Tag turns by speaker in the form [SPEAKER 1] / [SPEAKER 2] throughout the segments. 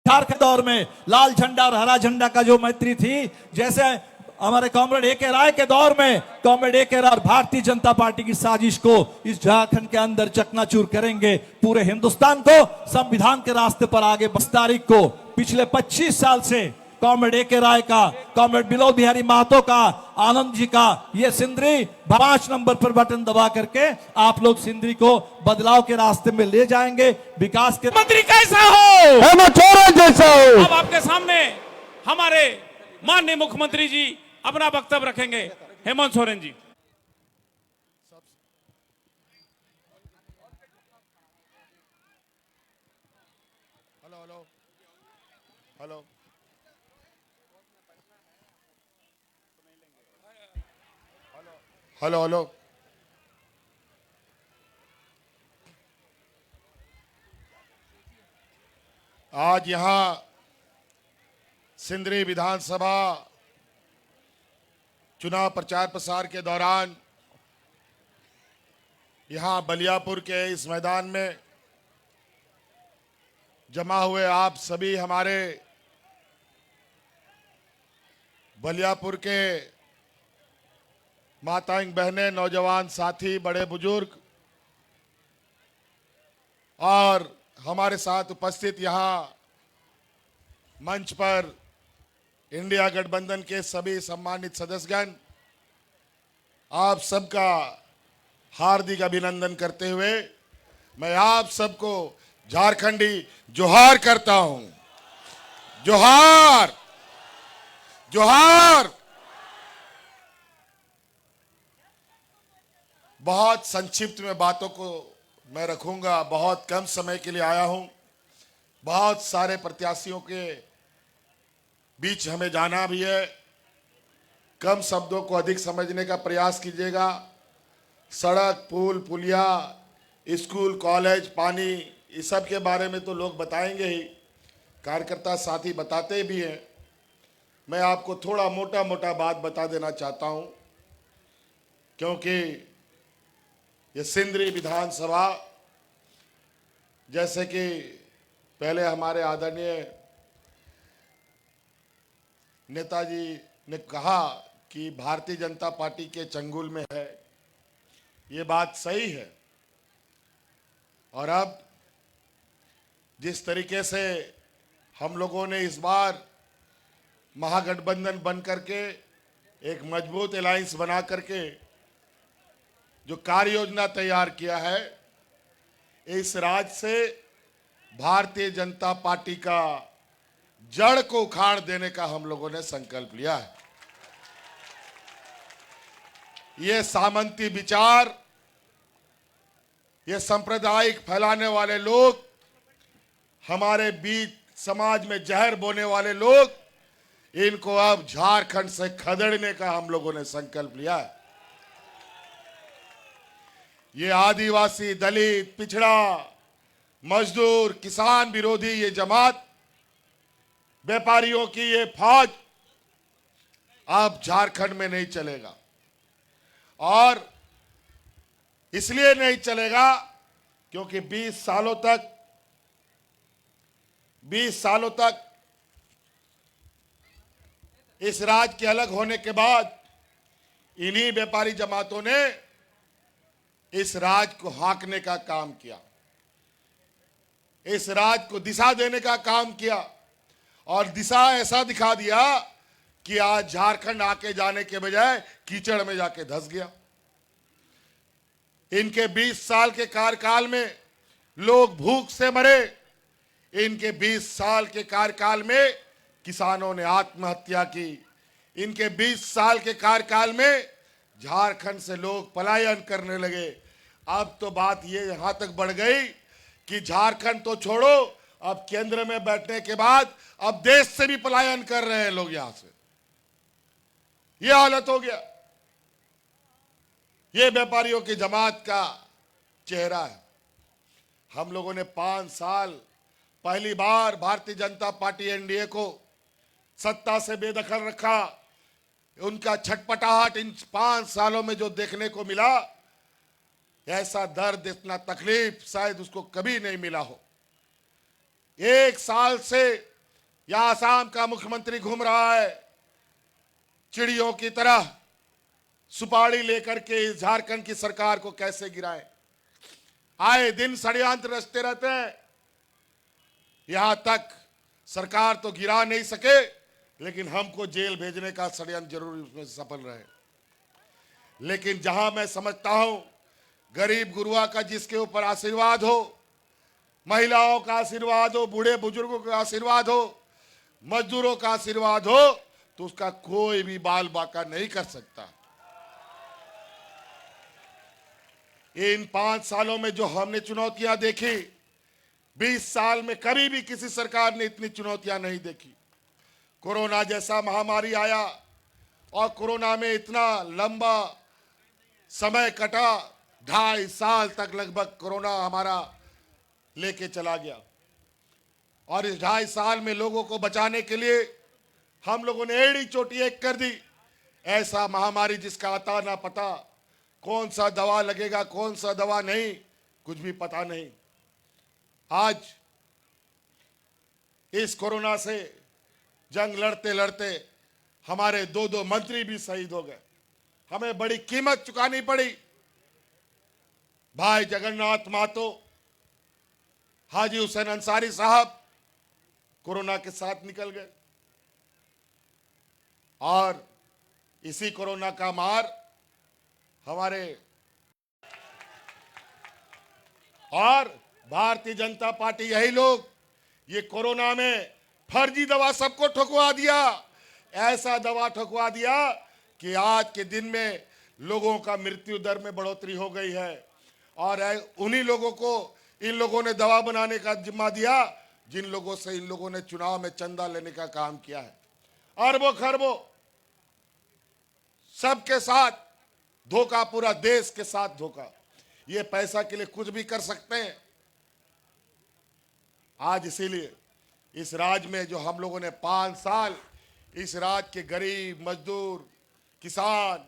[SPEAKER 1] बिहार के दौर में लाल झंडा और हरा झंडा का जो मैत्री थी, जैसे हमारे कॉमरेड ए.के. राय के दौर में कॉमरेड ए.के. राय और भारतीय जनता पार्टी की साजिश को इस झारखंड के अंदर चकनाचूर करेंगे। पूरे हिंदुस्तान को संविधान के रास्ते पर आगे 22 तारीख को पिछले 25 साल से कॉमरेड ए.के. राय का, कॉमरेड विनोद बिहारी महतो का, आनंद जी का ये सिंदरी 5 नंबर पर बटन दबा करके आप लोग सिंदरी को बदलाव के रास्ते में ले जाएंगे। विकास के
[SPEAKER 2] मंत्री कैसा हो,
[SPEAKER 3] हेमंत सोरेन जैसा हो।
[SPEAKER 2] अब आपके सामने हमारे माननीय मुख्यमंत्री जी अपना वक्तव्य रखेंगे। Hemant Soren ji.
[SPEAKER 3] Hello hello hello hello hello आज यहां सिंदरी विधानसभा चुनाव प्रचार प्रसार के दौरान यहां बलियापुर के इस मैदान में जमा हुए आप सभी हमारे बलियापुर के माताएं, बहनें, नौजवान साथी, बड़े बुजुर्ग और हमारे साथ उपस्थित यहां मंच पर इंडिया गठबंधन के सभी सम्मानित सदस्यगण, आप सबका हार्दिक अभिनंदन करते हुए मैं आप सबको झारखंडी जोहार करता हूं। जोहार जोहार। बहुत संक्षिप्त में बातों को मैं रखूंगा, बहुत कम समय के लिए आया हूं। बहुत सारे प्रत्याशियों के बीच हमें जाना भी है। कम शब्दों को अधिक समझने का प्रयास कीजिएगा। सड़क, पुल, पुलिया, स्कूल, कॉलेज, पानी, इस सब के बारे में तो लोग बताएंगे ही, कार्यकर्ता साथी बताते भी हैं। मैं आपको थोड़ा मोटा मोटा बात बता देना चाहता हूं, क्योंकि ये सिंदरी विधानसभा, जैसे कि पहले हमारे आदरणीय नेताजी ने कहा कि भारतीय जनता पार्टी के चंगुल में है, ये बात सही है। और अब जिस तरीके से हम लोगों ने इस बार महागठबंधन बन करके एक मजबूत अलायंस बना करके जो कार्य योजना तैयार किया है, इस राज्य से भारतीय जनता पार्टी का जड़ को उखाड़ देने का हम लोगों ने संकल्प लिया है। ये सामंती विचार, ये सांप्रदायिक फैलाने वाले लोग, हमारे बीच समाज में जहर बोने वाले लोग, इनको अब झारखंड से खदेड़ने का हम लोगों ने संकल्प लिया है। ये आदिवासी, दलित, पिछड़ा, मजदूर, किसान विरोधी ये जमात, व्यापारियों की ये फौज अब झारखंड में नहीं चलेगा। और इसलिए नहीं चलेगा क्योंकि 20 सालों तक इस राज्य के अलग होने के बाद इन्हीं व्यापारी जमातों ने इस राज्य को हाँकने का काम किया, इस राज्य को दिशा देने का काम किया, और दिशा ऐसा दिखा दिया कि आज झारखंड आके जाने के बजाय कीचड़ में जाके धंस गया। इनके 20 साल के कार्यकाल में लोग भूख से मरे। इनके 20 साल के कार्यकाल में किसानों ने आत्महत्या की। इनके 20 साल के कार्यकाल में झारखंड से लोग पलायन करने लगे। अब तो बात ये यहां तक बढ़ गई कि झारखंड तो छोड़ो, अब केंद्र में बैठने के बाद अब देश से भी पलायन कर रहे हैं लोग यहां से। ये हालत हो गया। ये व्यापारियों की जमात का चेहरा है। हम लोगों ने 5 साल पहली बार भारतीय जनता पार्टी एनडीए को सत्ता से बेदखल रखा। उनका छटपटाहट इन 5 सालों में जो देखने को मिला, ऐसा दर्द, इतना तकलीफ शायद उसको कभी नहीं मिला हो। 1 साल से यहां आसाम का मुख्यमंत्री घूम रहा है चिड़ियों की तरह, सुपारी लेकर के इस झारखंड की सरकार को कैसे गिराए। आए दिन षड्यंत्र रचते रहते हैं। यहां तक सरकार तो गिरा नहीं सके, लेकिन हमको जेल भेजने का षड्यंत्र जरूर उसमें सफल रहे। लेकिन जहां मैं समझता हूं गरीब गुरुआ का जिसके ऊपर आशीर्वाद हो, महिलाओं का आशीर्वाद हो, बूढ़े बुजुर्गों का आशीर्वाद हो, मजदूरों का आशीर्वाद हो, तो उसका कोई भी बाल बाका नहीं कर सकता। इन 5 सालों में जो हमने चुनौतियां देखी, 20 साल में कभी भी किसी सरकार ने इतनी चुनौतियां नहीं देखी। कोरोना जैसा महामारी आया और कोरोना में इतना लंबा समय कटा, 2.5 साल तक लगभग कोरोना हमारा लेके चला गया। और इस 2.5 साल में लोगों को बचाने के लिए हम लोगों ने एड़ी चोटी एक कर दी। ऐसा महामारी जिसका आता ना पता, कौन सा दवा लगेगा कौन सा दवा नहीं, कुछ भी पता नहीं। आज इस कोरोना से जंग लड़ते लड़ते हमारे 2 मंत्री भी शहीद हो गए। हमें बड़ी कीमत चुकानी पड़ी। भाई जगन्नाथ महतो, हाजी हुसैन अंसारी साहब कोरोना के साथ निकल गए और इसी कोरोना का मार हमारे और भारतीय जनता पार्टी, यही लोग ये कोरोना में फर्जी दवा सबको ठुकवा दिया। ऐसा दवा ठुकवा दिया कि आज के दिन में लोगों का मृत्यु दर में बढ़ोतरी हो गई है। और उन्हीं लोगों को इन लोगों ने दवा बनाने का जिम्मा दिया जिन लोगों से इन लोगों ने चुनाव में चंदा लेने का काम किया है। अरबों खरबों सबके साथ धोखा, पूरा देश के साथ धोखा। ये पैसा के लिए कुछ भी कर सकते हैं। आज इसीलिए इस राज्य में जो हम लोगों ने 5 साल इस राज्य के गरीब, मजदूर, किसान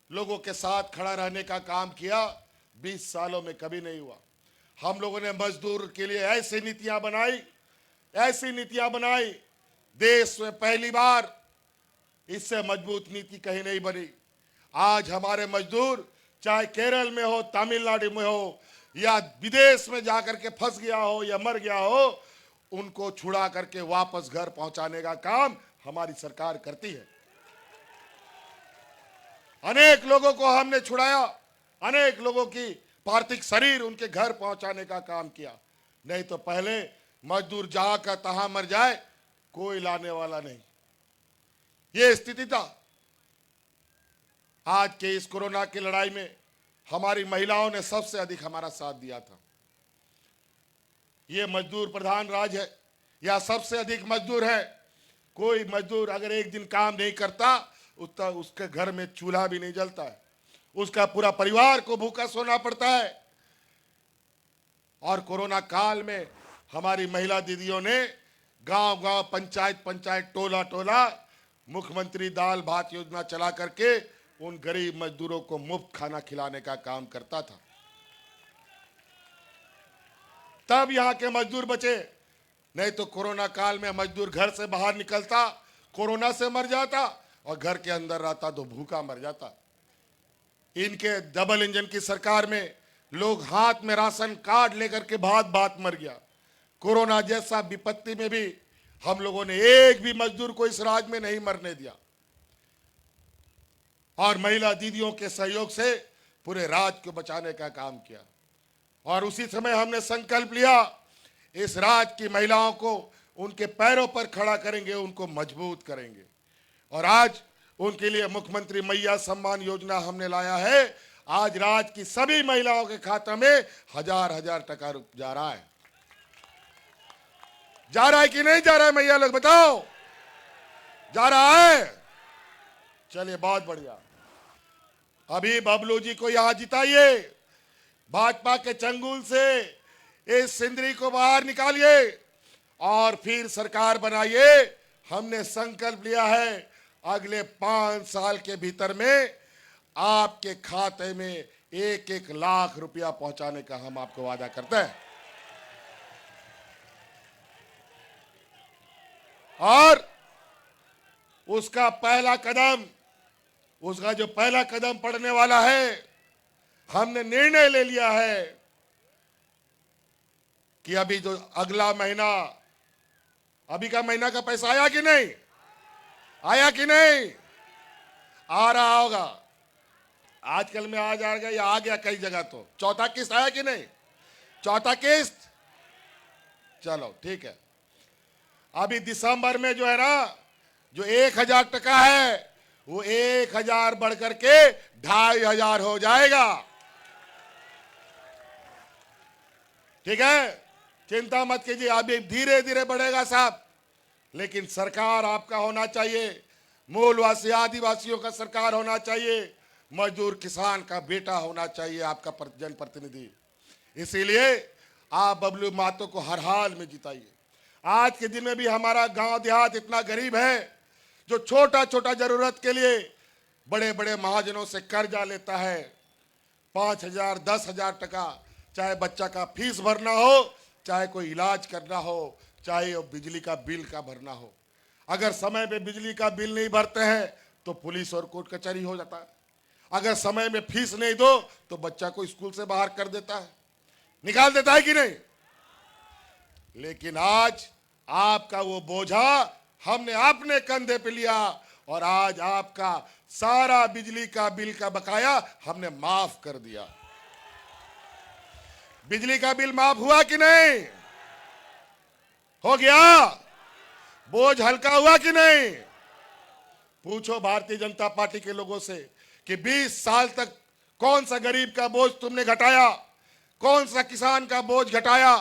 [SPEAKER 3] लोगों के साथ खड़ा रहने का काम किया, 20 सालों में कभी नहीं हुआ। हम लोगों ने मजदूर के लिए ऐसी नीतियां बनाई, देश में पहली बार इससे मजबूत नीति कहीं नहीं बनी। आज हमारे मजदूर चाहे केरल में हो, तमिलनाडु में हो, या विदेश में जाकर के फंस गया हो या मर गया हो, उनको छुड़ा करके वापस घर पहुंचाने का काम हमारी सरकार करती है। अनेक लोगों को हमने छुड़ाया, अनेक लोगों की पार्थिव शरीर उनके घर पहुंचाने का काम किया। नहीं तो पहले मजदूर जहां का तहां मर जाए, कोई लाने वाला नहीं। ये स्थिति था। आज के इस कोरोना की लड़ाई में हमारी महिलाओं ने सबसे अधिक हमारा साथ दिया था। ये मजदूर प्रधान राज्य है, या सबसे अधिक मजदूर है। कोई मजदूर अगर एक दिन काम नहीं करता, उसके घर में चूल्हा भी नहीं जलता है, उसका पूरा परिवार को भूखा सोना पड़ता है। और कोरोना काल में हमारी महिला दीदियों ने गांव-गांव, पंचायत, टोला मुख्यमंत्री दाल भात योजना चला करके उन गरीब मजदूरों को मुफ्त खाना खिलाने का काम करता था। तब यहां के मजदूर बचे। नहीं तो कोरोना काल में मजदूर घर से बाहर निकलता, कोरोना से मर जाता, और घर के अंदर रहता तो भूखा मर जाता। इनके डबल इंजन की सरकार में लोग हाथ में राशन कार्ड लेकर के बात मर गया। कोरोना जैसा विपत्ति में भी हम लोगों ने एक भी मजदूर को इस राज्य में नहीं मरने दिया। और महिला दीदियों के सहयोग से पूरे राज्य को बचाने का काम किया। और उसी समय हमने संकल्प लिया, इस राज्य की महिलाओं को उनके पैरों पर खड़ा करेंगे, उनको मजबूत करेंगे। और आज उनके लिए मुख्यमंत्री मैया सम्मान योजना हमने लाया है। आज राज्य की सभी महिलाओं के खाते में 1000 टका जा रहा है। जा रहा है कि नहीं जा रहा है मैया लोग बताओ? जा रहा है। चलिए बहुत बढ़िया। अभी बबलू जी को यहां जिताइए, भाजपा के चंगुल से इस सिंदरी को बाहर निकालिए और फिर सरकार बनाइए। हमने संकल्प लिया है अगले 5 साल के भीतर में आपके खाते में 1-1 लाख रुपया पहुंचाने का हम आपको वादा करते हैं। और उसका जो पहला कदम पड़ने वाला है, हमने निर्णय ले लिया है कि अभी जो अगला महीना, अभी का महीना का पैसा आया कि नहीं? आया कि नहीं? आ रहा होगा, आजकल में आ जाएगा या आ गया कई जगह। तो चौथा किस्त आया कि नहीं? चौथा किस्त, चलो ठीक है। अभी दिसंबर में जो है ना, जो 1,000 टका है वो 1,000 बढ़ करके 2,500 हो जाएगा। ठीक है, चिंता मत कीजिए, अभी धीरे धीरे बढ़ेगा साहब, लेकिन सरकार आपका होना चाहिए, मूलवासी आदिवासियों का सरकार होना चाहिए, मजदूर किसान का बेटा होना चाहिए आपका जनप्रतिनिधि। इसीलिए आप बबलू महतो को हर हाल में जिताइए। आज के दिन में भी हमारा गांव देहात इतना गरीब है जो छोटा छोटा जरूरत के लिए बड़े बड़े महाजनों से कर्जा लेता है, 5,000 10,000 टका, चाहे बच्चा का फीस भरना हो, चाहे कोई इलाज करना हो, चाहे वो बिजली का बिल का भरना हो। अगर समय पे बिजली का बिल नहीं भरते हैं तो पुलिस और कोर्ट कचहरी हो जाता है। अगर समय में फीस नहीं दो तो बच्चा को स्कूल से बाहर कर देता है, निकाल देता है कि नहीं? लेकिन आज आपका वो बोझा हमने अपने कंधे पे लिया और आज आपका सारा बिजली का बिल का बकाया हमने माफ कर दिया। बिजली का बिल माफ हुआ कि नहीं? हो गया? बोझ हल्का हुआ कि नहीं? पूछो भारतीय जनता पार्टी के लोगों से कि 20 साल तक कौन सा गरीब का बोझ तुमने घटाया, कौन सा किसान का बोझ घटाया?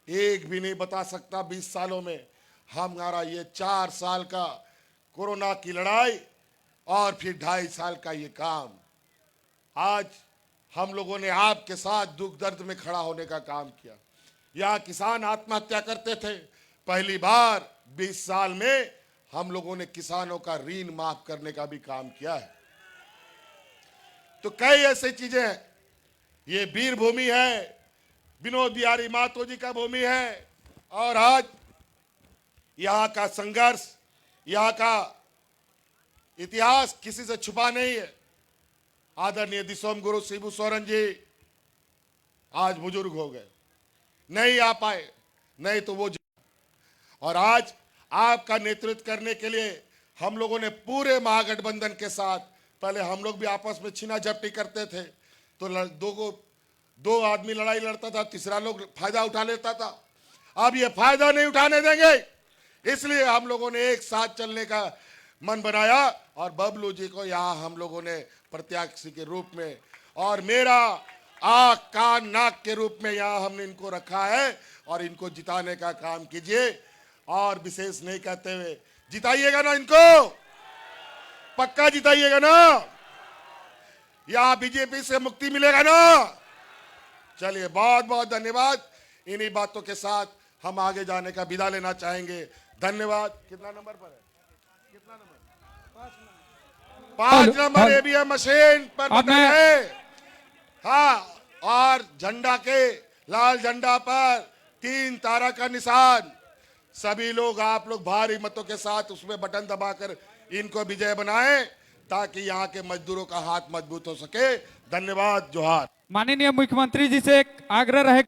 [SPEAKER 3] एक भी नहीं बता सकता। 20 सालों में हमारा ये 4 साल का कोरोना की लड़ाई और फिर 2.5 साल का ये काम, आज हम लोगों ने आपके साथ दुख दर्द में खड़ा होने का काम किया। यहाँ किसान आत्महत्या करते थे, पहली बार 20 साल में हम लोगों ने किसानों का ऋण माफ करने का भी काम किया है। तो कई ऐसी चीजें हैं। ये वीर भूमि है, विनोद बिहारी महतो जी का भूमि है, और आज यहाँ का संघर्ष, यहाँ का इतिहास किसी से छुपा नहीं है। आदरणीय दिसोम गुरु शिबू सोरेन जी आज बुजुर्ग हो गए, नहीं आ पाए, नहीं तो वो, और आज आपका नेतृत्व करने के लिए हम लोगों ने पूरे महागठबंधन के साथ, पहले हम लोग भी आपस में छीना झपटी करते थे तो दो आदमी लड़ाई लड़ता था, तीसरा लोग फायदा उठा लेता था। अब ये फायदा नहीं उठाने देंगे, इसलिए हम लोगों ने एक साथ चलने का मन बनाया और बबलू जी को यहाँ हम लोगों ने प्रत्याशी के रूप में और मेरा आँख कान नाक के रूप में यहाँ हमने इनको रखा है, और इनको जिताने का काम कीजिए। और विशेष नहीं कहते हुए जिताइएगा ना, इनको पक्का जिताइएगा ना, यहाँ बीजेपी से मुक्ति मिलेगा ना। चलिए, बहुत बहुत धन्यवाद। इन्हीं बातों के साथ हम आगे जाने का विदा लेना चाहेंगे। धन्यवाद। कितना नंबर पर है? कितना नंबर? 5 नंबर ईवीएम मशीन पर बटन है। हाँ, और झंडा के लाल झंडा पर 3 तारा का निशान। सभी लोग, आप लोग भारी मतों के साथ उसमें बटन दबाकर इनको विजय बनाएं ताकि यहाँ के मजदूरों का हाथ मजबूत हो सके। धन्यवाद। जोहार।
[SPEAKER 4] माननीय मुख्यमंत्री जी से एक आग्रह रहे,